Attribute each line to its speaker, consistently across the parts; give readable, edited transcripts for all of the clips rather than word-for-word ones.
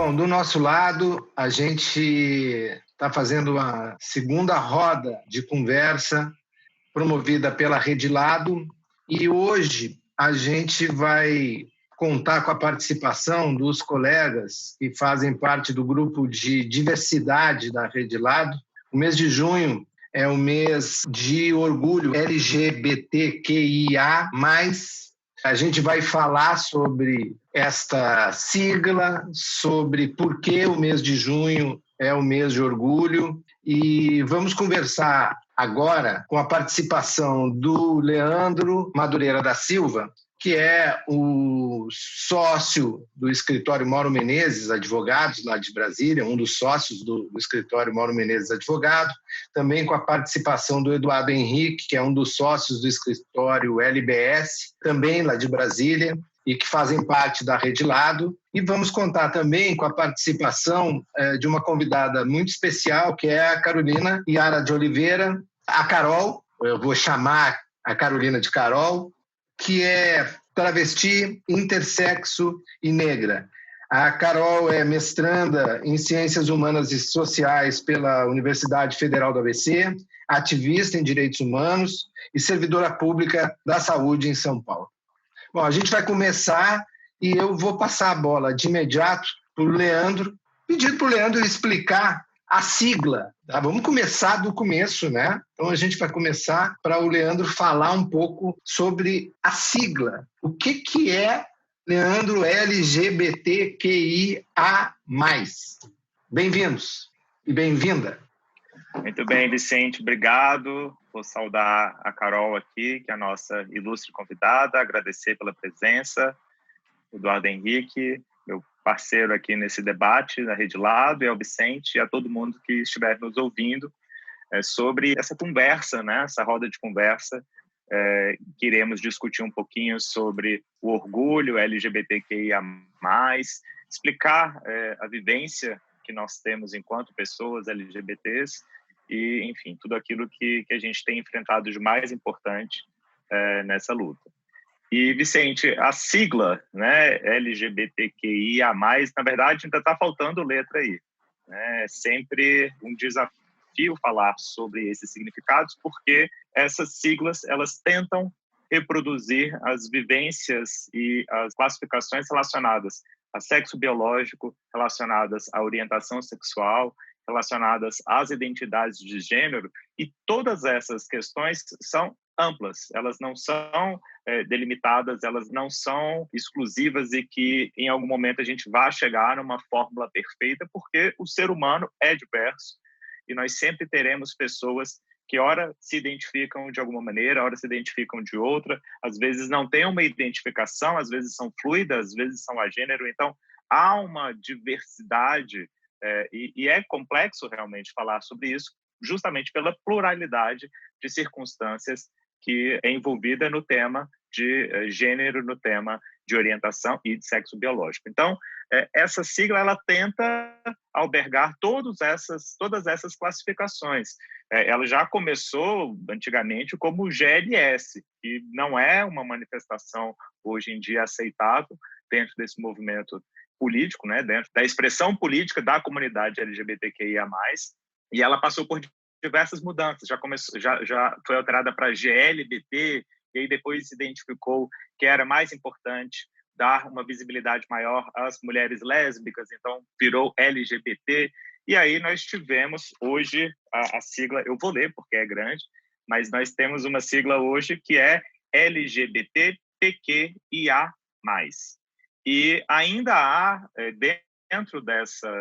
Speaker 1: Bom, do nosso lado, a gente está fazendo uma segunda roda de conversa promovida pela Rede Lado e hoje a gente vai contar com a participação dos colegas que fazem parte do grupo de diversidade da Rede Lado. O mês de junho é o mês de orgulho LGBTQIA+. A gente vai falar sobre esta sigla, sobre por que o mês de junho é o mês de orgulho e vamos conversar agora com a participação do Leandro Madureira da Silva, que é o sócio do escritório Mauro Menezes Advogados, lá de Brasília, um dos sócios do escritório Mauro Menezes Advogados, também com a participação do Eduardo Henrique, que é um dos sócios do escritório LBS, também lá de Brasília, e que fazem parte da Rede Lado. E vamos contar também com a participação de uma convidada muito especial, que é a Carolina Yara de Oliveira, a Carol, eu vou chamar a Carolina de Carol, que é travesti, intersexo e negra. A Carol é mestranda em Ciências Humanas e Sociais pela Universidade Federal do ABC, ativista em direitos humanos e servidora pública da saúde em São Paulo. Bom, a gente vai começar e eu vou passar a bola de imediato para o Leandro, pedir para o Leandro explicar a sigla. Tá? Vamos começar do começo, né? Então a gente vai começar para o Leandro falar um pouco sobre a sigla. O que é, Leandro, LGBTQIA+. Bem-vindos e bem-vinda.
Speaker 2: Muito bem, Vicente, obrigado. Vou saudar a Carol aqui, que é a nossa ilustre convidada, agradecer pela presença, Eduardo Henrique, meu parceiro aqui nesse debate da Rede Lado, e ao Vicente e a todo mundo que estiver nos ouvindo sobre essa conversa, né, essa roda de conversa. Queremos discutir um pouquinho sobre o orgulho LGBTQIA+, explicar a vivência que nós temos enquanto pessoas LGBTs e, enfim, tudo aquilo que a gente tem enfrentado de mais importante nessa luta. E, Vicente, a sigla, né, LGBTQIA+, na verdade, ainda está faltando letra aí. Né? É sempre um desafio falar sobre esses significados, porque essas siglas, elas tentam reproduzir as vivências e as classificações relacionadas a sexo biológico, relacionadas à orientação sexual, relacionadas às identidades de gênero, e todas essas questões são amplas, elas não são delimitadas, elas não são exclusivas e que em algum momento a gente vai chegar numa fórmula perfeita, porque o ser humano é diverso e nós sempre teremos pessoas que ora se identificam de alguma maneira, ora se identificam de outra, às vezes não têm uma identificação, às vezes são fluidas, às vezes são agênero, então há uma diversidade e é complexo realmente falar sobre isso, justamente pela pluralidade de circunstâncias que é envolvida no tema de gênero, no tema de orientação e de sexo biológico. Então, essa sigla ela tenta albergar todas essas classificações. Ela já começou antigamente como GLS, que não é uma manifestação hoje em dia aceitável dentro desse movimento político, né, dentro da expressão política da comunidade LGBTQIA+, e ela passou por diversas mudanças, já foi alterada para GLBT, e aí depois se identificou que era mais importante dar uma visibilidade maior às mulheres lésbicas, então virou LGBT, e aí nós tivemos hoje a sigla, eu vou ler porque é grande, mas nós temos uma sigla hoje que é LGBTQIA+. E ainda há, dentro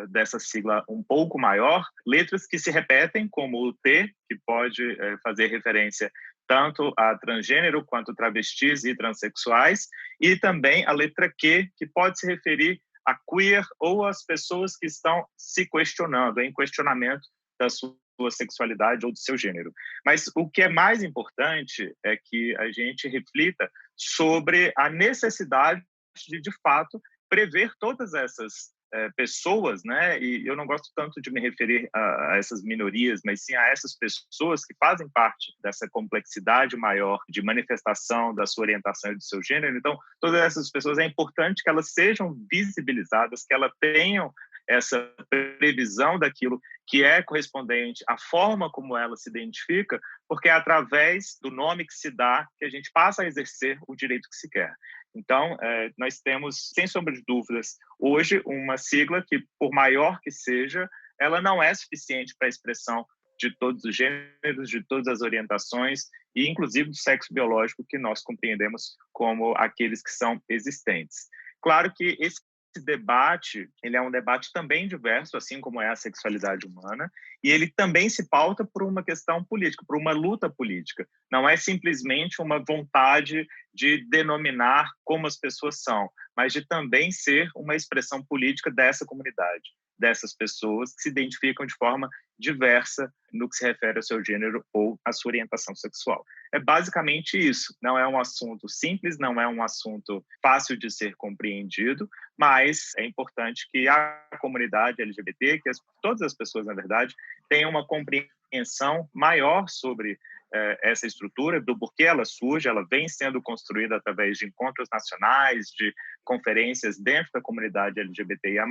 Speaker 2: dessa sigla um pouco maior, letras que se repetem, como o T, que pode fazer referência tanto a transgênero quanto travestis e transexuais, e também a letra Q, que pode se referir a queer ou às pessoas que estão se questionando, em questionamento da sua sexualidade ou do seu gênero. Mas o que é mais importante é que a gente reflita sobre a necessidade de fato, prever todas essas pessoas, né? E eu não gosto tanto de me referir a essas minorias, mas sim a essas pessoas que fazem parte dessa complexidade maior de manifestação da sua orientação e do seu gênero. Então, todas essas pessoas é importante que elas sejam visibilizadas, que elas tenham essa previsão daquilo que é correspondente à forma como ela se identifica, porque é através do nome que se dá que a gente passa a exercer o direito que se quer. Então, nós temos, sem sombra de dúvidas, hoje uma sigla que, por maior que seja, ela não é suficiente para a expressão de todos os gêneros, de todas as orientações e, inclusive, do sexo biológico que nós compreendemos como aqueles que são existentes. Claro que esse debate, ele é um debate também diverso, assim como é a sexualidade humana, e ele também se pauta por uma questão política, por uma luta política. Não é simplesmente uma vontade de denominar como as pessoas são, mas de também ser uma expressão política dessa comunidade, dessas pessoas que se identificam de forma diversa no que se refere ao seu gênero ou à sua orientação sexual. É basicamente isso. Não é um assunto simples, não é um assunto fácil de ser compreendido, mas é importante que a comunidade LGBT, que todas as pessoas, na verdade, tenham uma compreensão maior sobre essa estrutura, do porquê ela surge. Ela vem sendo construída através de encontros nacionais, de conferências dentro da comunidade LGBTIA+,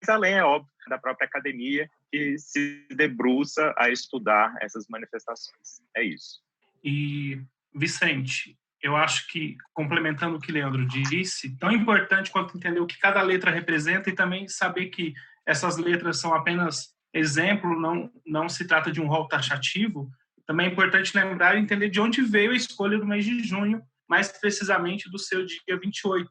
Speaker 2: além, é óbvio, da própria academia que se debruça a estudar essas manifestações. É isso.
Speaker 3: E, Vicente, eu acho que, complementando o que Leandro disse, tão importante quanto entender o que cada letra representa e também saber que essas letras são apenas exemplo, não se trata de um rol taxativo, também é importante lembrar e entender de onde veio a escolha do mês de junho, mais precisamente do seu dia 28.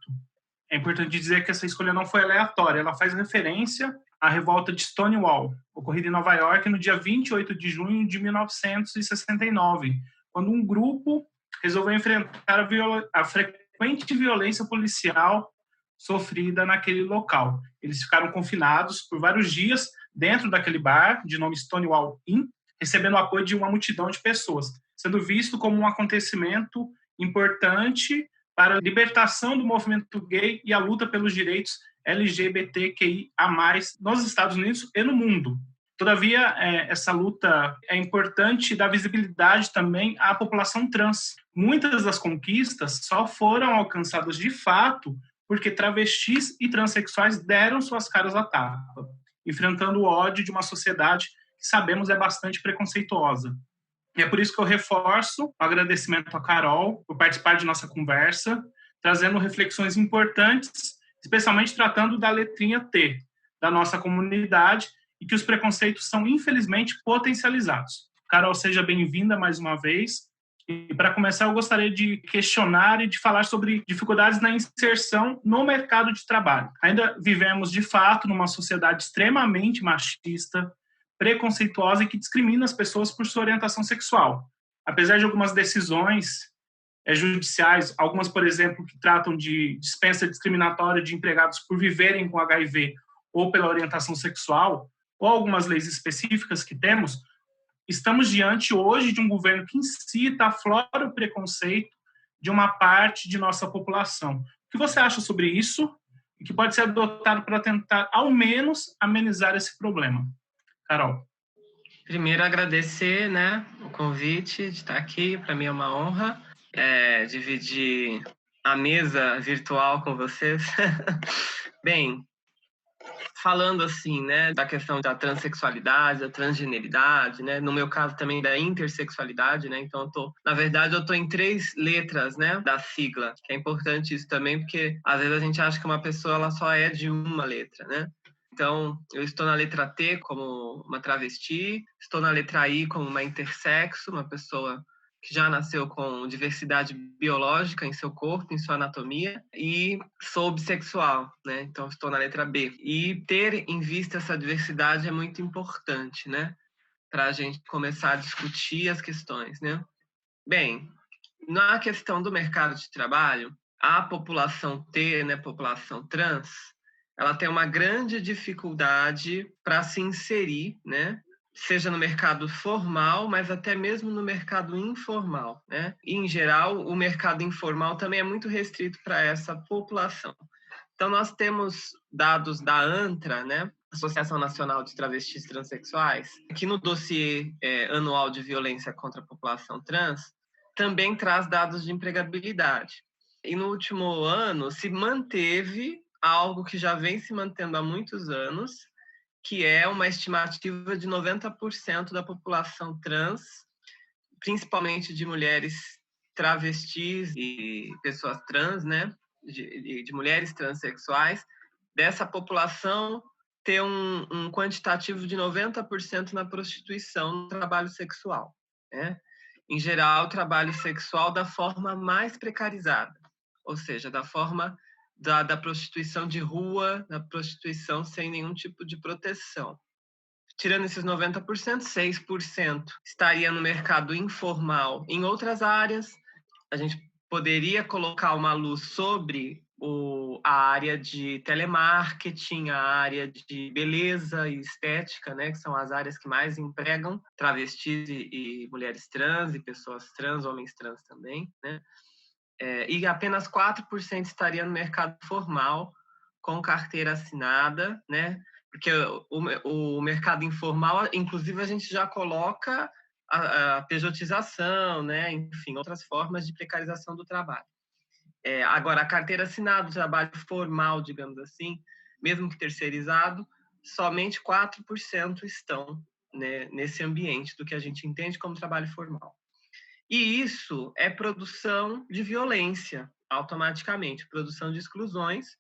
Speaker 3: É importante dizer que essa escolha não foi aleatória, ela faz referência à revolta de Stonewall, ocorrida em Nova York no dia 28 de junho de 1969, quando um grupo resolveu enfrentar a frequente violência policial sofrida naquele local. Eles ficaram confinados por vários dias dentro daquele bar, de nome Stonewall Inn, recebendo o apoio de uma multidão de pessoas, sendo visto como um acontecimento importante para a libertação do movimento gay e a luta pelos direitos LGBTQIA+, nos Estados Unidos e no mundo. Todavia, essa luta é importante dar visibilidade também à população trans. Muitas das conquistas só foram alcançadas de fato porque travestis e transexuais deram suas caras à tapa, enfrentando o ódio de uma sociedade que sabemos é bastante preconceituosa. E é por isso que eu reforço o agradecimento à Carol por participar de nossa conversa, trazendo reflexões importantes, especialmente tratando da letrinha T, da nossa comunidade, e que os preconceitos são, infelizmente, potencializados. Carol, seja bem-vinda mais uma vez. E, para começar, eu gostaria de questionar e de falar sobre dificuldades na inserção no mercado de trabalho. Ainda vivemos, de fato, numa sociedade extremamente machista, preconceituosa e que discrimina as pessoas por sua orientação sexual. Apesar de algumas decisões judiciais, algumas, por exemplo, que tratam de dispensa discriminatória de empregados por viverem com HIV ou pela orientação sexual, ou algumas leis específicas que temos, estamos diante hoje de um governo que incita, aflora o preconceito de uma parte de nossa população. O que você acha sobre isso e que pode ser adotado para tentar, ao menos, amenizar esse problema? Carol.
Speaker 4: Primeiro, agradecer, o convite de estar aqui. Para mim é uma honra dividir a mesa virtual com vocês. Bem, falando assim, da questão da transexualidade, da transgeneridade, no meu caso também da intersexualidade, então eu estou em 3 letras, da sigla, que é importante isso também, porque às vezes a gente acha que uma pessoa ela só é de uma letra, Então, eu estou na letra T como uma travesti, estou na letra I como uma intersexo, uma pessoa que já nasceu com diversidade biológica em seu corpo, em sua anatomia, e sou bissexual, Então, estou na letra B. E ter em vista essa diversidade é muito importante, para a gente começar a discutir as questões, Bem, na questão do mercado de trabalho, a população T, população trans, ela tem uma grande dificuldade para se inserir, seja no mercado formal, mas até mesmo no mercado informal, E, em geral, o mercado informal também é muito restrito para essa população. Então, nós temos dados da ANTRA, Associação Nacional de Travestis e Transsexuais, que no dossiê anual de violência contra a população trans também traz dados de empregabilidade. E no último ano se manteve algo que já vem se mantendo há muitos anos, que é uma estimativa de 90% da população trans, principalmente de mulheres travestis e pessoas trans, né? De mulheres transexuais, dessa população ter um quantitativo de 90% na prostituição, no trabalho sexual, né? Em geral, o trabalho sexual da forma mais precarizada, ou seja, da forma da prostituição de rua, da prostituição sem nenhum tipo de proteção. Tirando esses 90%, 6% estaria no mercado informal em outras áreas. A gente poderia colocar uma luz sobre a área de telemarketing, a área de beleza e estética, né, que são as áreas que mais empregam travestis e mulheres trans, e pessoas trans, homens trans também, né? E apenas 4% estaria no mercado formal, com carteira assinada, né? Porque o mercado informal, inclusive, a gente já coloca a pejotização, né? Enfim, outras formas de precarização do trabalho. Agora, a carteira assinada, o trabalho formal, digamos assim, mesmo que terceirizado, somente 4% estão, né, nesse ambiente do que a gente entende como trabalho formal. E isso é produção de violência, automaticamente, produção de exclusões,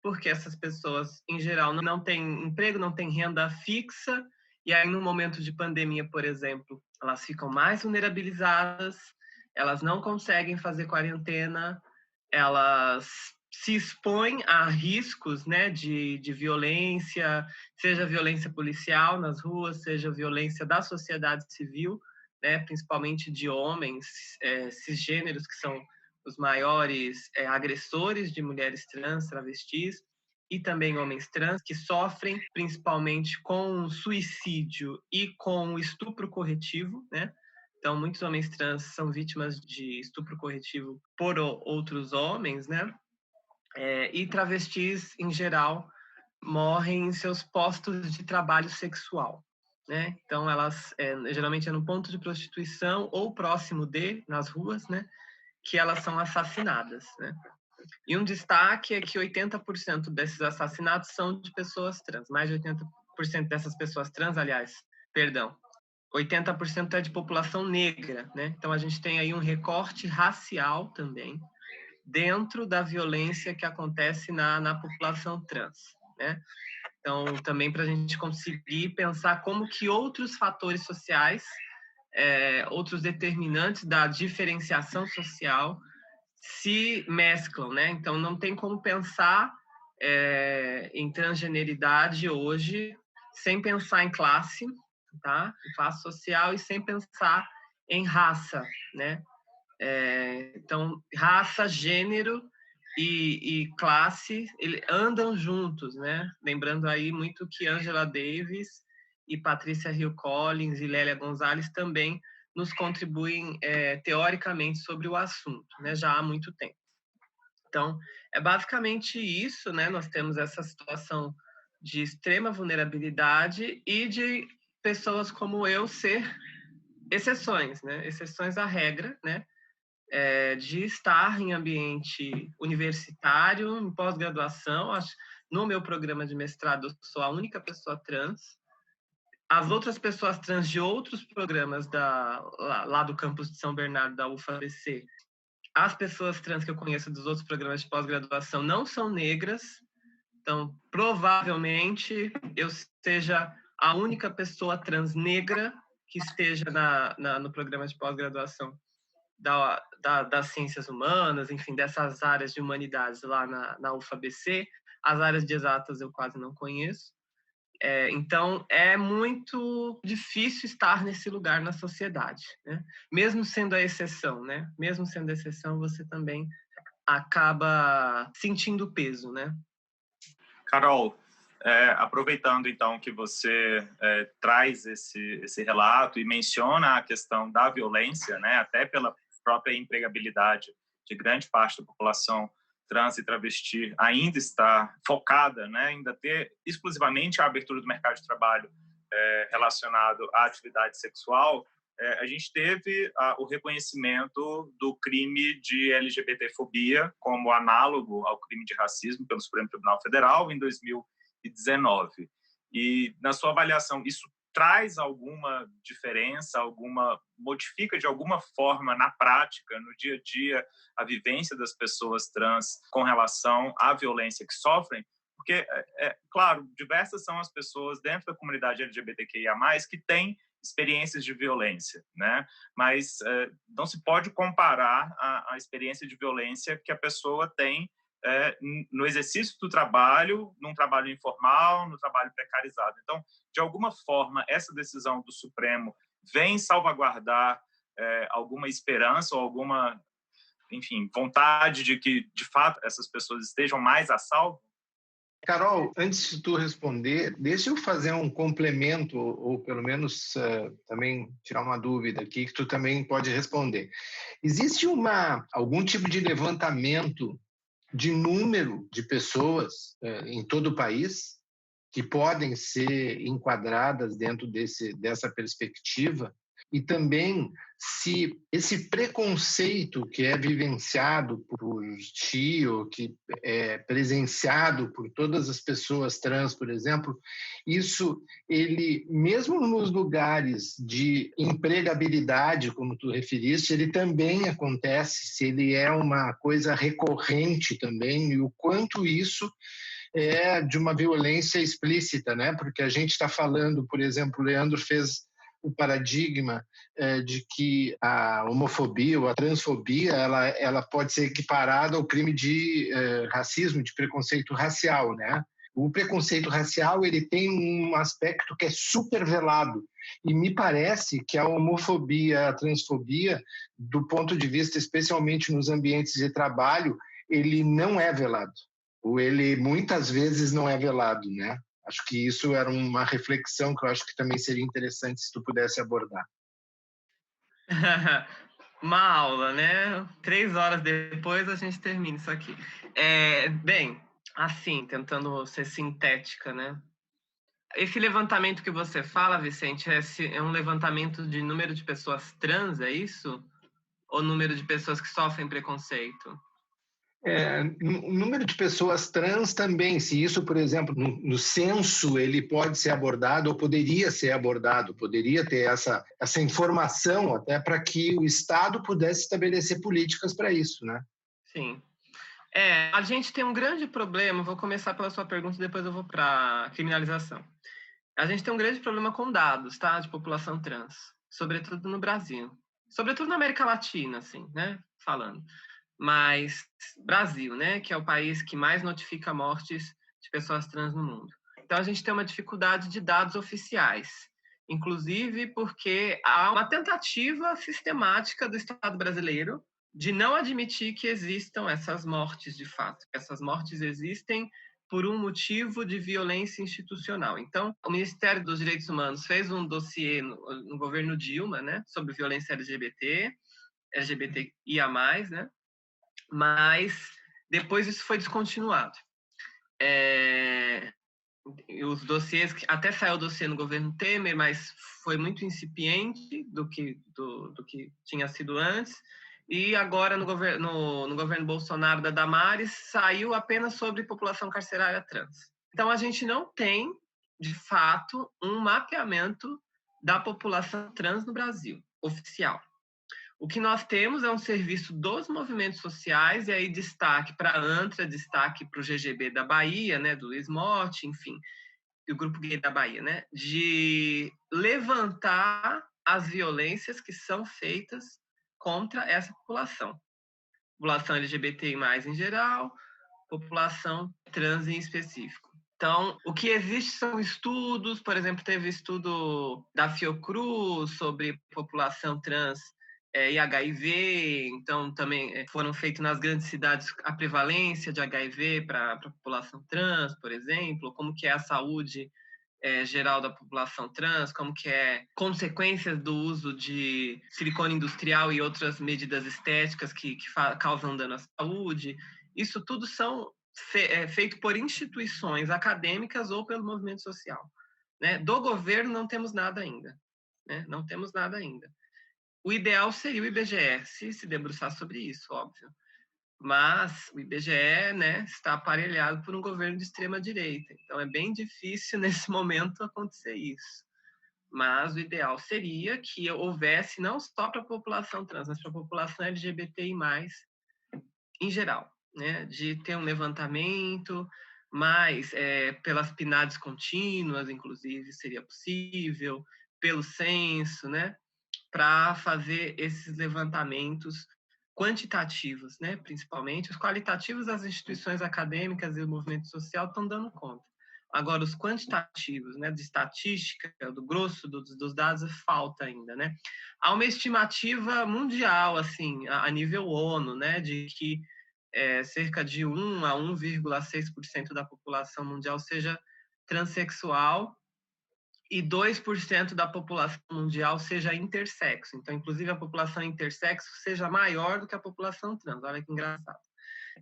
Speaker 4: porque essas pessoas, em geral, não têm emprego, não têm renda fixa, e aí, no momento de pandemia, por exemplo, elas ficam mais vulnerabilizadas, elas não conseguem fazer quarentena, elas se expõem a riscos, né, de violência, seja violência policial nas ruas, seja violência da sociedade civil, né, principalmente de homens cisgêneros, que são os maiores agressores de mulheres trans, travestis, e também homens trans, que sofrem principalmente com suicídio e com estupro corretivo, né? Então, muitos homens trans são vítimas de estupro corretivo por outros homens, né? E travestis, em geral, morrem em seus postos de trabalho sexual, né? Então, elas geralmente é no ponto de prostituição ou próximo nas ruas, né? Que elas são assassinadas, né? E um destaque é que 80% desses assassinatos são de pessoas trans. Mais de 80% dessas pessoas trans, 80% é de população negra, né? Então, a gente tem aí um recorte racial também dentro da violência que acontece na população trans, né? Então, também para a gente conseguir pensar como que outros fatores sociais, outros determinantes da diferenciação social se mesclam, né? Então, não tem como pensar em transgeneridade hoje sem pensar em classe, tá? Em classe social e sem pensar em raça, né? Então, raça, gênero e classe andam juntos, né? Lembrando aí muito que Angela Davis e Patrícia Hill Collins e Lélia Gonzalez também nos contribuem teoricamente sobre o assunto, né? Já há muito tempo. Então, é basicamente isso, né? Nós temos essa situação de extrema vulnerabilidade e de pessoas como eu ser exceções, né? Exceções à regra, né? De estar em ambiente universitário, em pós-graduação. No meu programa de mestrado, eu sou a única pessoa trans. As outras pessoas trans de outros programas lá do campus de São Bernardo, da UFABC, as pessoas trans que eu conheço dos outros programas de pós-graduação não são negras. Então, provavelmente, eu seja a única pessoa trans negra que esteja no programa de pós-graduação das ciências humanas, enfim, dessas áreas de humanidades lá na UFABC. As áreas de exatas eu quase não conheço. Então, é muito difícil estar nesse lugar na sociedade, né? Mesmo sendo a exceção, né? Mesmo sendo a exceção, você também acaba sentindo o peso, né?
Speaker 2: Carol, aproveitando então que você traz esse relato e menciona a questão da violência, né? Até pela própria empregabilidade de grande parte da população trans e travesti ainda está focada, né, ainda ter exclusivamente a abertura do mercado de trabalho relacionado à atividade sexual, a gente teve o reconhecimento do crime de LGBTfobia como análogo ao crime de racismo pelo Supremo Tribunal Federal em 2019. E, na sua avaliação, isso traz alguma diferença, modifica de alguma forma na prática, no dia a dia, a vivência das pessoas trans com relação à violência que sofrem? Porque, claro, diversas são as pessoas dentro da comunidade LGBTQIA+, que têm experiências de violência, né? Mas não se pode comparar a experiência de violência que a pessoa tem no exercício do trabalho, num trabalho informal, no trabalho precarizado. Então, de alguma forma, essa decisão do Supremo vem salvaguardar alguma esperança ou alguma, enfim, vontade de que, de fato, essas pessoas estejam mais a salvo?
Speaker 1: Carol, antes de tu responder, deixa eu fazer um complemento, ou pelo menos também tirar uma dúvida aqui, que tu também pode responder. Existe algum tipo de levantamento de número de pessoas em todo o país que podem ser enquadradas dentro dessa perspectiva? E também se esse preconceito que é vivenciado por ti, ou que é presenciado por todas as pessoas trans, por exemplo, isso, ele, mesmo nos lugares de empregabilidade, como tu referiste, ele também acontece, se ele é uma coisa recorrente também, e o quanto isso é de uma violência explícita, né? Porque a gente está falando, por exemplo, o Leandro fez o paradigma de que a homofobia ou a transfobia ela pode ser equiparada ao crime de racismo, de preconceito racial, né? O preconceito racial ele tem um aspecto que é super velado, e me parece que a homofobia, a transfobia, do ponto de vista especialmente nos ambientes de trabalho, ele não é velado, ou ele muitas vezes não é velado, né? Acho que isso era uma reflexão que eu acho que também seria interessante se tu pudesse abordar.
Speaker 4: Uma aula, né? 3 horas depois a gente termina isso aqui. Bem, assim, tentando ser sintética, né? Esse levantamento que você fala, Vicente, é um levantamento de número de pessoas trans, é isso? Ou número de pessoas que sofrem preconceito?
Speaker 1: O número de pessoas trans também, se isso, por exemplo, no censo, ele pode ser abordado ou poderia ser abordado, poderia ter essa informação até para que o Estado pudesse estabelecer políticas para isso, né?
Speaker 4: Sim. A gente tem um grande problema, vou começar pela sua pergunta, depois eu vou para a criminalização. A gente tem um grande problema com dados, tá, de população trans, sobretudo no Brasil. Sobretudo na América Latina, assim, né, falando. Mas Brasil, né, que é o país que mais notifica mortes de pessoas trans no mundo. Então a gente tem uma dificuldade de dados oficiais, inclusive porque há uma tentativa sistemática do Estado brasileiro de não admitir que existam essas mortes de fato. Essas mortes existem por um motivo de violência institucional. Então, o Ministério dos Direitos Humanos fez um dossiê no governo Dilma, né, sobre violência LGBTIA+, né, mas depois isso foi descontinuado. Os dossiês, até saiu o dossiê no governo Temer, mas foi muito incipiente do que tinha sido antes, e agora no governo Bolsonaro da Damares saiu apenas sobre população carcerária trans. Então a gente não tem, de fato, um mapeamento da população trans no Brasil, oficial. O que nós temos é um serviço dos movimentos sociais, e aí destaque para a ANTRA, destaque para o GGB da Bahia, né, do Luiz Morte, enfim, e o Grupo Gay da Bahia, né, de levantar as violências que são feitas contra essa população. População LGBTI+, em geral, população trans em específico. Então, o que existe são estudos, por exemplo, teve estudo da Fiocruz sobre população trans e HIV, então também foram feitos nas grandes cidades a prevalência de HIV para a população trans, por exemplo, como que é a saúde geral da população trans, como que é consequências do uso de silicone industrial e outras medidas estéticas que causam dano à saúde. Isso tudo são feito por instituições acadêmicas ou pelo movimento social. Né? Do governo não temos nada ainda. Né? Não temos nada ainda. O ideal seria o IBGE se debruçar sobre isso, óbvio. Mas o IBGE, né, está aparelhado por um governo de extrema-direita. Então, é bem difícil, nesse momento, acontecer isso. Mas o ideal seria que houvesse, não só para a população trans, mas para a população LGBTI+, em geral, né, de ter um levantamento, mas pelas PNADs contínuas, inclusive, seria possível, pelo censo, né, para fazer esses levantamentos quantitativos, né, principalmente. Os qualitativos, as instituições acadêmicas e o movimento social estão dando conta. Agora, os quantitativos, né, de estatística, do grosso dos dados, falta ainda, né? Há uma estimativa mundial, assim, a nível ONU, né, de que cerca de 1 a 1,6% da população mundial seja transexual e 2% da população mundial seja intersexo. Então, inclusive, a população intersexo seja maior do que a população trans. Olha que engraçado.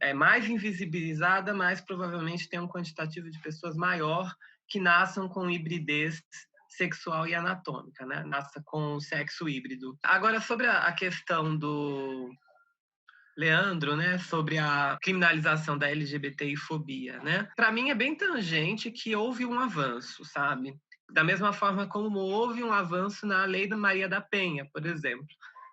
Speaker 4: É mais invisibilizada, mas provavelmente tem um quantitativo de pessoas maior que nasçam com hibridez sexual e anatômica, né? Nasça com sexo híbrido. Agora, sobre a questão do Leandro, né, sobre a criminalização da LGBTI-fobia, né? Para mim é bem tangente que houve um avanço, sabe? Da mesma forma como houve um avanço na Lei da Maria da Penha, por exemplo,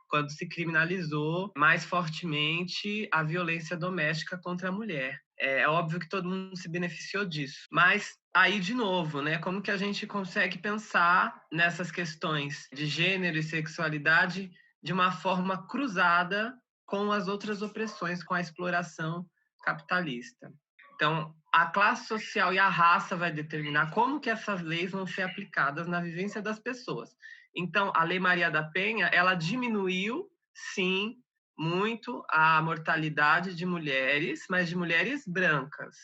Speaker 4: quando se criminalizou mais fortemente a violência doméstica contra a mulher. É óbvio que todo mundo se beneficiou disso, mas aí, de novo, né, como que a gente consegue pensar nessas questões de gênero e sexualidade de uma forma cruzada com as outras opressões, com a exploração capitalista. Então, a classe social e a raça vai determinar como que essas leis vão ser aplicadas na vivência das pessoas. Então, a Lei Maria da Penha, ela diminuiu, sim, muito a mortalidade de mulheres, mas de mulheres brancas.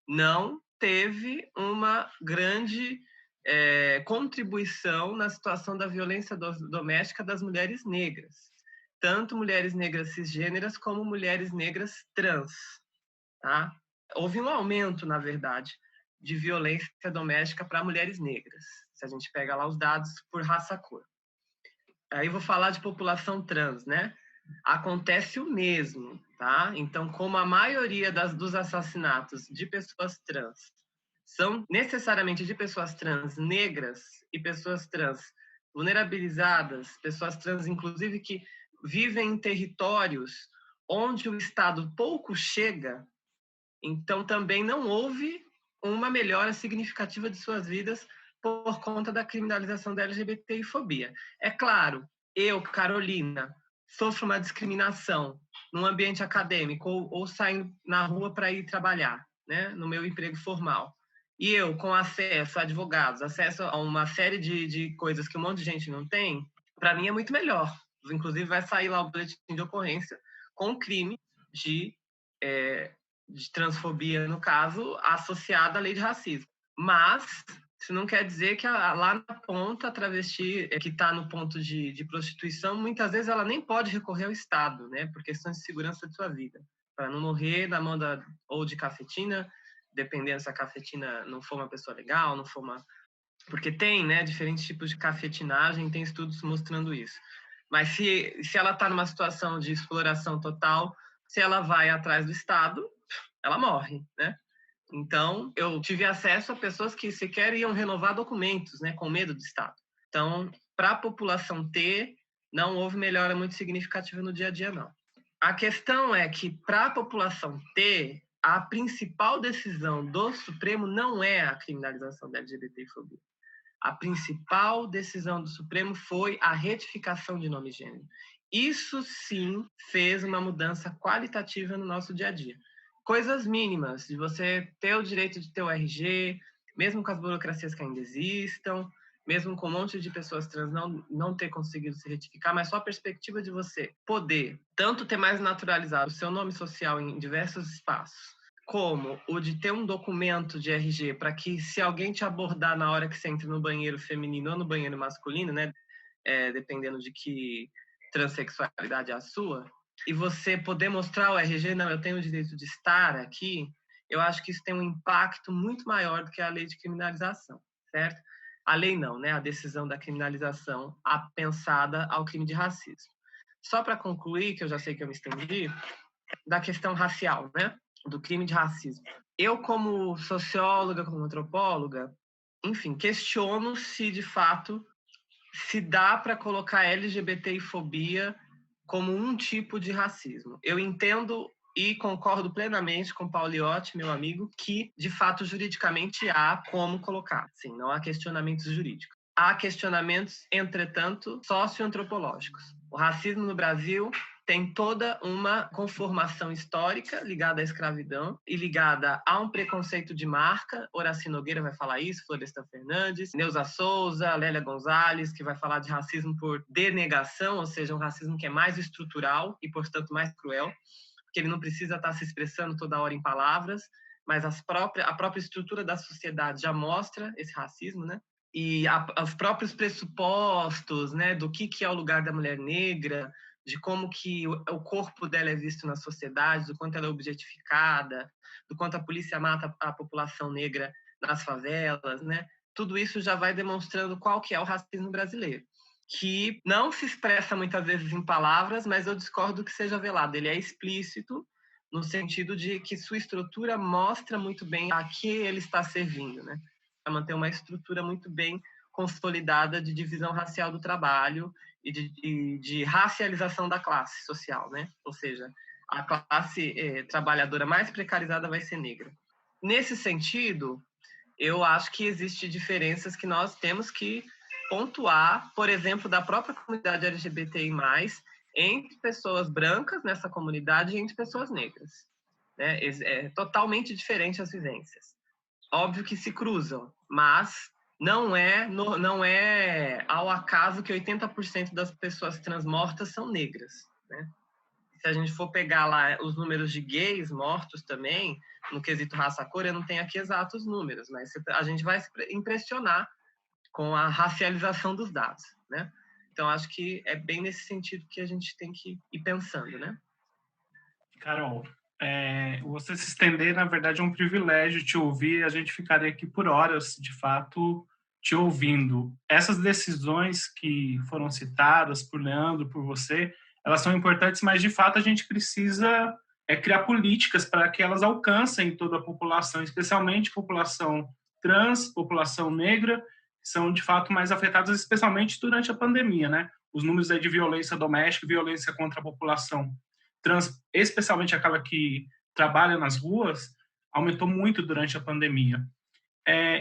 Speaker 4: Não teve uma grande contribuição na situação da violência doméstica das mulheres negras. Tanto mulheres negras cisgêneras como mulheres negras trans, tá? Houve um aumento, na verdade, de violência doméstica para mulheres negras, se a gente pega lá os dados por raça-cor. Aí vou falar de população trans, né? Acontece o mesmo, tá? Então, como a maioria dos assassinatos de pessoas trans são necessariamente de pessoas trans negras e pessoas trans vulnerabilizadas, pessoas trans, inclusive, que vivem em territórios onde o Estado pouco chega, então também não houve uma melhora significativa de suas vidas por conta da criminalização da LGBTI-fobia. É claro, eu, Carolina, sofro uma discriminação num ambiente acadêmico ou saindo na rua para ir trabalhar, né, no meu emprego formal. E eu, com acesso a advogados, acesso a uma série de coisas que um monte de gente não tem, para mim é muito melhor. Inclusive, vai sair lá o boletim de ocorrência com crime de transfobia, no caso, associada à lei de racismo. Mas isso não quer dizer que lá na ponta, a travesti que está no ponto de prostituição, muitas vezes ela nem pode recorrer ao Estado, né, por questões de segurança de sua vida, para não morrer na mão ou de cafetina, dependendo se a cafetina não for uma pessoa legal, não for uma... Porque tem, né, diferentes tipos de cafetinagem, tem estudos mostrando isso. Mas se ela está numa situação de exploração total, se ela vai atrás do Estado, ela morre, né? Então, eu tive acesso a pessoas que sequer iam renovar documentos, né, com medo do Estado. Então, para a população ter, não houve melhora muito significativa no dia a dia, não. A questão é que, para a população ter, a principal decisão do Supremo não é a criminalização da LGBTfobia. A principal decisão do Supremo foi a retificação de nome e gênero. Isso, sim, fez uma mudança qualitativa no nosso dia a dia. Coisas mínimas, de você ter o direito de ter o RG, mesmo com as burocracias que ainda existam, mesmo com um monte de pessoas trans não ter conseguido se retificar, mas só a perspectiva de você poder tanto ter mais naturalizado o seu nome social em diversos espaços, como o de ter um documento de RG para que, se alguém te abordar na hora que você entra no banheiro feminino ou no banheiro masculino, né, dependendo de que transexualidade é a sua, e você poder mostrar o RG, não, eu tenho o direito de estar aqui, eu acho que isso tem um impacto muito maior do que a lei de criminalização, certo? A lei não, né? A decisão da criminalização apensada ao crime de racismo. Só para concluir, que eu já sei que eu me estendi, da questão racial, né? Do crime de racismo. Eu, como socióloga, como antropóloga, enfim, questiono se, de fato, se dá para colocar LGBTfobia como um tipo de racismo. Eu entendo e concordo plenamente com Pauliotti, meu amigo, que, de fato, juridicamente há como colocar. Sim, não há questionamentos jurídicos. Há questionamentos, entretanto, socioantropológicos. O racismo no Brasil tem toda uma conformação histórica ligada à escravidão e ligada a um preconceito de marca. Horaci Nogueira vai falar isso, Florestan Fernandes, Neuza Souza, Lélia Gonzalez, que vai falar de racismo por denegação, ou seja, um racismo que é mais estrutural e, portanto, mais cruel, porque ele não precisa estar se expressando toda hora em palavras, mas a própria estrutura da sociedade já mostra esse racismo, né? E os próprios pressupostos, né, do que é o lugar da mulher negra, de como que o corpo dela é visto na sociedade, do quanto ela é objetificada, do quanto a polícia mata a população negra nas favelas, né? Tudo isso já vai demonstrando qual que é o racismo brasileiro, que não se expressa muitas vezes em palavras, mas eu discordo que seja velado. Ele é explícito no sentido de que sua estrutura mostra muito bem a que ele está servindo, né? Para manter uma estrutura muito bem consolidada de divisão racial do trabalho e de racialização da classe social, né? Ou seja, a classe trabalhadora mais precarizada vai ser negra. Nesse sentido, eu acho que existem diferenças que nós temos que pontuar, por exemplo, da própria comunidade LGBTI+, entre pessoas brancas nessa comunidade e entre pessoas negras, né? É totalmente diferente as vivências. Óbvio que se cruzam, mas não é ao acaso que 80% das pessoas trans mortas são negras, né? Se a gente for pegar lá os números de gays mortos também, no quesito raça-cor, eu não tenho aqui exatos números, mas a gente vai se impressionar com a racialização dos dados, né? Então, acho que é bem nesse sentido que a gente tem que ir pensando, né?
Speaker 3: Carol, você se estender, na verdade, é um privilégio te ouvir. A gente ficaria aqui por horas, de fato, te ouvindo. Essas decisões que foram citadas por Leandro, por você, elas são importantes, mas, de fato, a gente precisa criar políticas para que elas alcancem toda a população, especialmente população trans, população negra, que são, de fato, mais afetadas, especialmente durante a pandemia, né? Os números de violência doméstica, violência contra a população trans, especialmente aquela que trabalha nas ruas, aumentou muito durante a pandemia.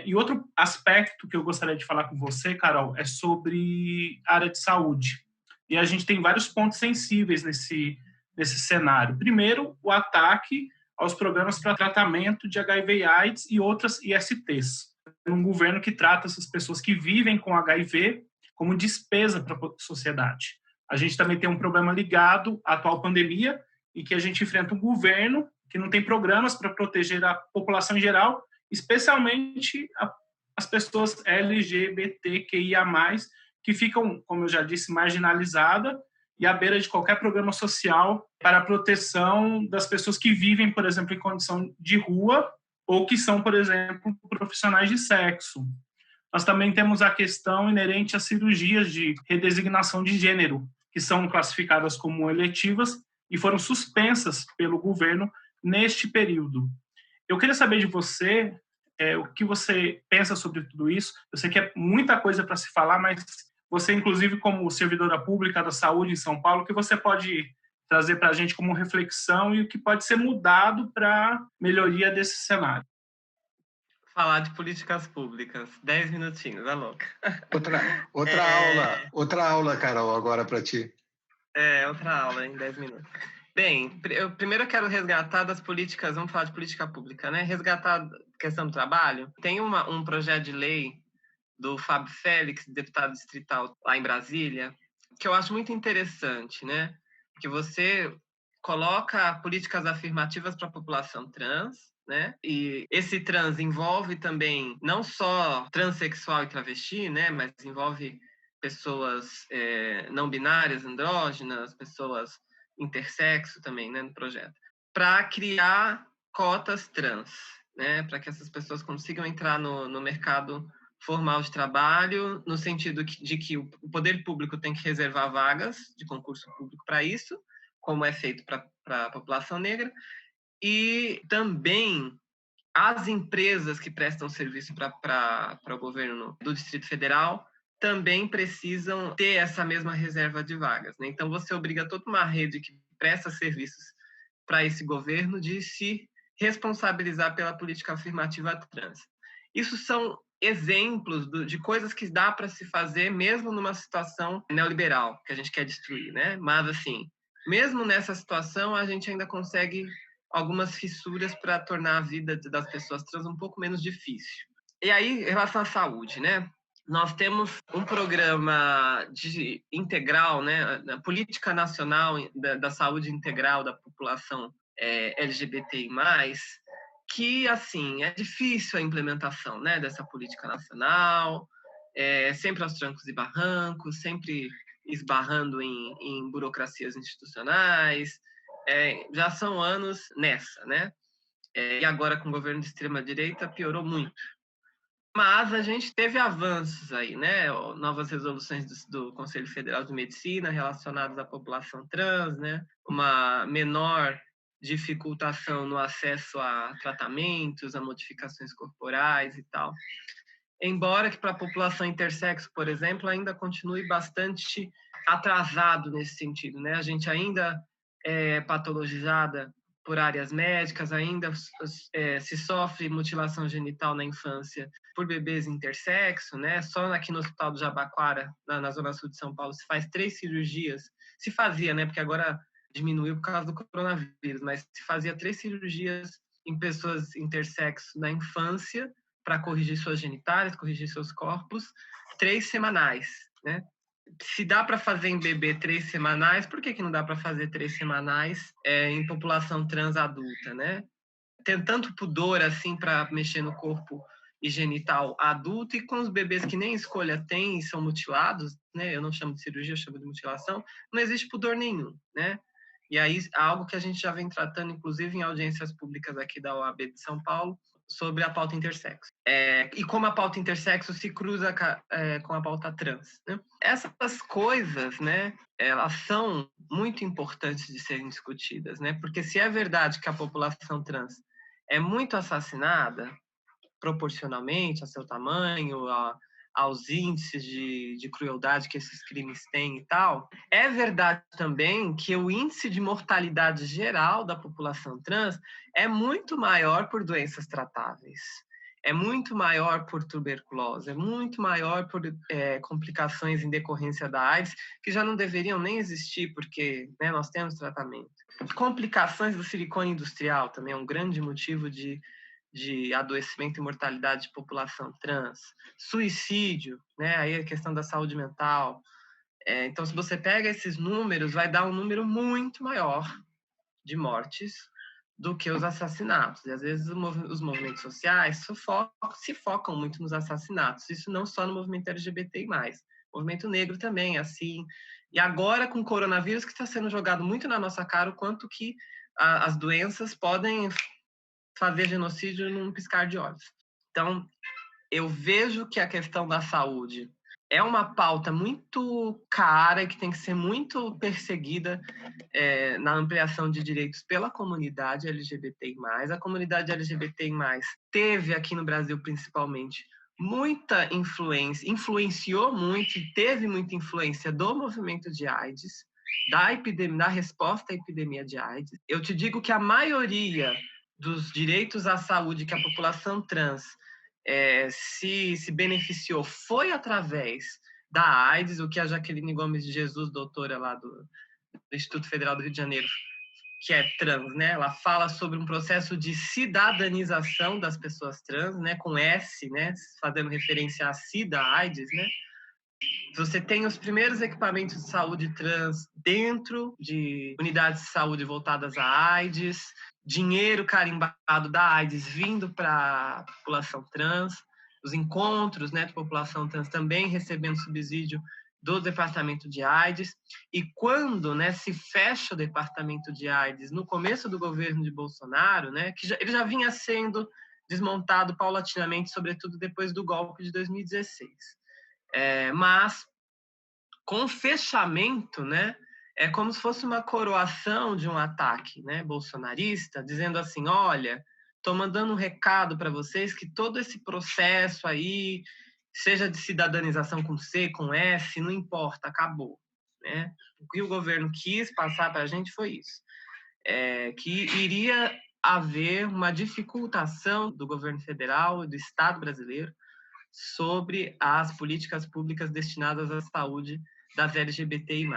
Speaker 3: E outro aspecto que eu gostaria de falar com você, Carol, é sobre a área de saúde. E a gente tem vários pontos sensíveis nesse cenário. Primeiro, o ataque aos programas para tratamento de HIV e AIDS e outras ISTs. Um governo que trata essas pessoas que vivem com HIV como despesa para a sociedade. A gente também tem um problema ligado à atual pandemia e que a gente enfrenta um governo que não tem programas para proteger a população em geral, especialmente as pessoas LGBTQIA+, que ficam, como eu já disse, marginalizadas e à beira de qualquer programa social para a proteção das pessoas que vivem, por exemplo, em condição de rua ou que são, por exemplo, profissionais de sexo. Nós também temos a questão inerente às cirurgias de redesignação de gênero, que são classificadas como eletivas e foram suspensas pelo governo neste período. Eu queria saber de você o que você pensa sobre tudo isso. Eu sei que é muita coisa para se falar, mas você, inclusive, como servidora pública da saúde em São Paulo, o que você pode trazer para a gente como reflexão e o que pode ser mudado para melhoria desse cenário?
Speaker 4: Falar de políticas públicas. 10 minutinhos, é louca.
Speaker 1: Outra aula, Carol, agora para ti.
Speaker 4: Outra aula em 10 minutos. Bem, primeiro eu quero resgatar das políticas, vamos falar de política pública, né? Resgatar a questão do trabalho. Tem um projeto de lei do Fábio Félix, deputado distrital lá em Brasília, que eu acho muito interessante, né? Que você coloca políticas afirmativas para a população trans, né? E esse trans envolve também não só transexual e travesti, né? Mas envolve pessoas não binárias, andrógenas, pessoas intersexo também, né? No projeto, para criar cotas trans, né? Para que essas pessoas consigam entrar no mercado formal de trabalho, no sentido de que o poder público tem que reservar vagas de concurso público para isso, como é feito para para a população negra, e também as empresas que prestam serviço para o governo do Distrito Federal também precisam ter essa mesma reserva de vagas, né? Então, você obriga toda uma rede que presta serviços para esse governo de se responsabilizar pela política afirmativa trans. Isso são exemplos de coisas que dá para se fazer mesmo numa situação neoliberal que a gente quer destruir, né? Mas, assim, mesmo nessa situação, a gente ainda consegue algumas fissuras para tornar a vida das pessoas trans um pouco menos difícil. E aí, em relação à saúde, né? Nós temos um programa integral, né? A política nacional da saúde integral da população LGBTI+, que, assim, é difícil a implementação, né, dessa política nacional, sempre aos trancos e barrancos, sempre esbarrando em burocracias institucionais. Já são anos nessa, né? E agora, com o governo de extrema-direita, piorou muito. Mas a gente teve avanços aí, né? Novas resoluções do Conselho Federal de Medicina relacionadas à população trans, né? Uma menor dificultação no acesso a tratamentos, a modificações corporais e tal. Embora que para a população intersexo, por exemplo, ainda continue bastante atrasado nesse sentido, né? A gente ainda é patologizada por áreas médicas, ainda se sofre mutilação genital na infância por bebês intersexo, né? Só aqui no Hospital do Jabaquara, na Zona Sul de São Paulo, se faz 3 cirurgias. Se fazia, né? Porque agora diminuiu por causa do coronavírus, mas se fazia 3 cirurgias em pessoas intersexo na infância para corrigir suas genitálias, corrigir seus corpos, 3 semanais, né? Se dá para fazer em bebê 3 semanais, por que não dá para fazer 3 semanais em população trans adulta, né? Tem tanto pudor assim para mexer no corpo e genital adulto, e com os bebês que nem escolha tem e são mutilados, né? Eu não chamo de cirurgia, eu chamo de mutilação, não existe pudor nenhum, né? E aí, algo que a gente já vem tratando, inclusive, em audiências públicas aqui da OAB de São Paulo, sobre a pauta intersexo. E como a pauta intersexo se cruza com a pauta trans, né? Essas coisas, né, elas são muito importantes de serem discutidas, né? Porque se é verdade que a população trans é muito assassinada, proporcionalmente a seu tamanho, aos índices de crueldade que esses crimes têm e tal, é verdade também que o índice de mortalidade geral da população trans é muito maior por doenças tratáveis, é muito maior por tuberculose, é muito maior por complicações em decorrência da AIDS, que já não deveriam nem existir, porque, né, nós temos tratamento. Complicações do silicone industrial também é um grande motivo de adoecimento e mortalidade de população trans, suicídio, né? Aí a questão da saúde mental. Então, se você pega esses números, vai dar um número muito maior de mortes do que os assassinatos. E, às vezes, os movimentos sociais se focam muito nos assassinatos. Isso não só no movimento LGBTI+. O movimento negro também é assim. E agora, com o coronavírus, que está sendo jogado muito na nossa cara, o quanto que as doenças podem fazer genocídio num piscar de olhos. Então, eu vejo que a questão da saúde é uma pauta muito cara e que tem que ser muito perseguida na ampliação de direitos pela comunidade LGBTI+. A comunidade LGBTI+, teve aqui no Brasil, principalmente, muita influência, influenciou muito e teve muita influência do movimento de AIDS, da resposta à epidemia de AIDS. Eu te digo que a maioria dos direitos à saúde que a população trans se beneficiou foi através da AIDS, o que a Jaqueline Gomes de Jesus, doutora lá do Instituto Federal do Rio de Janeiro, que é trans, né? Ela fala sobre um processo de cidadanização das pessoas trans, né? Com S, né? Fazendo referência à SIDA, AIDS, né? Você tem os primeiros equipamentos de saúde trans dentro de unidades de saúde voltadas à AIDS, dinheiro carimbado da AIDS vindo para a população trans, os encontros, né, de população trans também recebendo subsídio do departamento de AIDS. E quando, né, se fecha o departamento de AIDS no começo do governo de Bolsonaro, né, que ele já vinha sendo desmontado paulatinamente, sobretudo depois do golpe de 2016. Mas com o fechamento, né, é como se fosse uma coroação de um ataque, né, bolsonarista, dizendo assim, olha, estou mandando um recado para vocês que todo esse processo aí, seja de cidadanização com C, com S, não importa, acabou. Né? O que o governo quis passar para a gente foi isso. Que iria haver uma dificultação do governo federal e do Estado brasileiro sobre as políticas públicas destinadas à saúde das LGBTI+.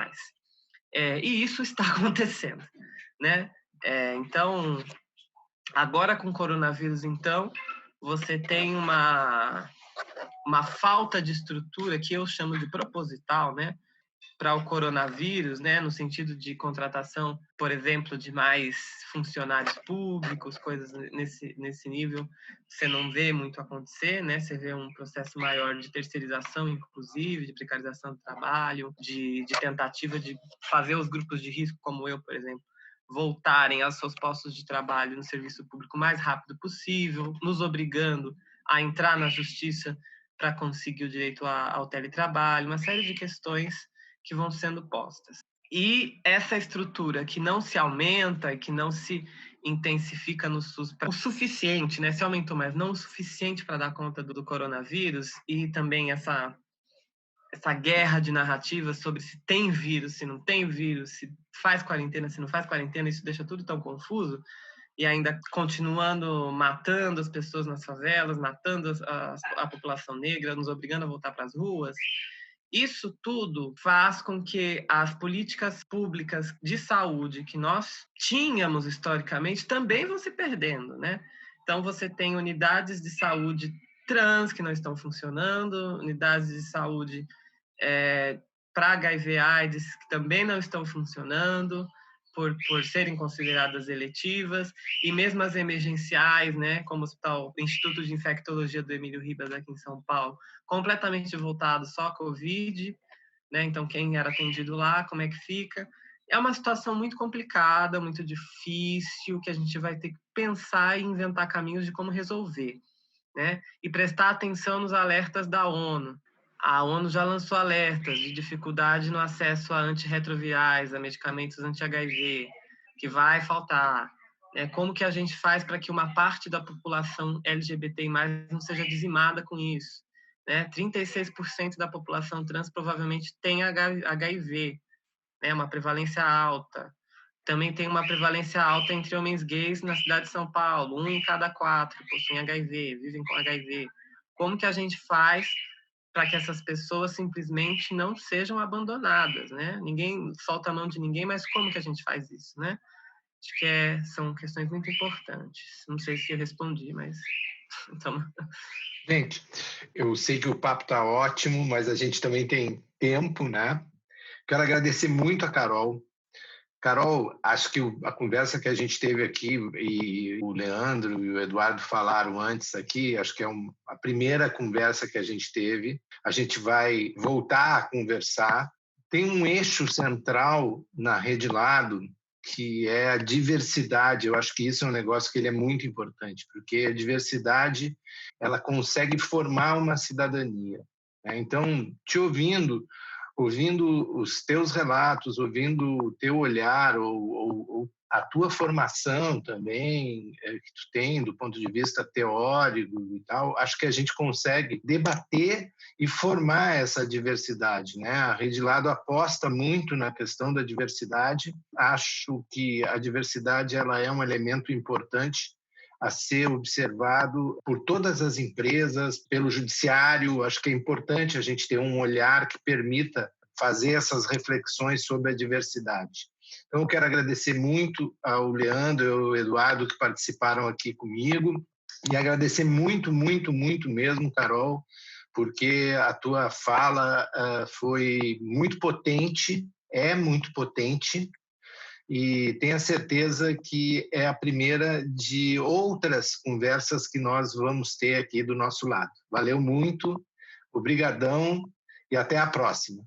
Speaker 4: E isso está acontecendo. Né? Então, agora com o coronavírus, então, você tem uma falta de estrutura que eu chamo de proposital, né, para o coronavírus, né, no sentido de contratação, por exemplo, de mais funcionários públicos, coisas nesse nível, você não vê muito acontecer, né? Você vê um processo maior de terceirização, inclusive, de precarização do trabalho, de tentativa de fazer os grupos de risco, como eu, por exemplo, voltarem aos seus postos de trabalho no serviço público o mais rápido possível, nos obrigando a entrar na justiça para conseguir o direito ao teletrabalho, uma série de questões que vão sendo postas. E essa estrutura que não se aumenta e que não se intensifica no SUS o suficiente, né? Se aumentou, mas não o suficiente para dar conta do coronavírus, e também essa guerra de narrativas sobre se tem vírus, se não tem vírus, se faz quarentena, se não faz quarentena, isso deixa tudo tão confuso, e ainda continuando matando as pessoas nas favelas, matando a população negra, nos obrigando a voltar para as ruas. Isso tudo faz com que as políticas públicas de saúde que nós tínhamos historicamente também vão se perdendo, né? Então, você tem unidades de saúde trans que não estão funcionando, unidades de saúde para HIV/AIDS que também não estão funcionando, por serem consideradas eletivas, e mesmo as emergenciais, né, como o Instituto de Infectologia do Emílio Ribas aqui em São Paulo, completamente voltado só à Covid, né, então quem era atendido lá, como é que fica? É uma situação muito complicada, muito difícil, que a gente vai ter que pensar e inventar caminhos de como resolver, né, e prestar atenção nos alertas da ONU. A ONU já lançou alertas de dificuldade no acesso a antirretrovirais, a medicamentos anti-HIV, que vai faltar. Como que a gente faz para que uma parte da população LGBTI+, não seja dizimada com isso? 36% da população trans provavelmente tem HIV, uma prevalência alta. Também tem uma prevalência alta entre homens gays na cidade de São Paulo. 1 em cada 4 possuem HIV, vivem com HIV. Como que a gente faz para que essas pessoas simplesmente não sejam abandonadas, né? Ninguém solta a mão de ninguém, mas como que a gente faz isso, né? Acho que são questões muito importantes. Não sei se eu respondi, mas... Então...
Speaker 1: Gente, eu sei que o papo está ótimo, mas a gente também tem tempo, né? Quero agradecer muito a Carol. Carol, acho que a conversa que a gente teve aqui, e o Leandro e o Eduardo falaram antes aqui, acho que é a primeira conversa que a gente teve. A gente vai voltar a conversar. Tem um eixo central na Rede Lado, que é a diversidade. Eu acho que isso é um negócio que ele é muito importante, porque a diversidade ela consegue formar uma cidadania. Né? Então, te ouvindo os teus relatos, ouvindo o teu olhar ou a tua formação também que tu tem do ponto de vista teórico e tal, acho que a gente consegue debater e formar essa diversidade, né? A Rede Lado aposta muito na questão da diversidade. Acho que a diversidade ela é um elemento importante a ser observado por todas as empresas, pelo judiciário. Acho que é importante a gente ter um olhar que permita fazer essas reflexões sobre a diversidade. Então, eu quero agradecer muito ao Leandro e ao Eduardo que participaram aqui comigo e agradecer muito, muito, muito mesmo, Carol, porque a tua fala foi muito potente, é muito potente, e tenha certeza que é a primeira de outras conversas que nós vamos ter aqui do nosso lado. Valeu muito, obrigadão e até a próxima.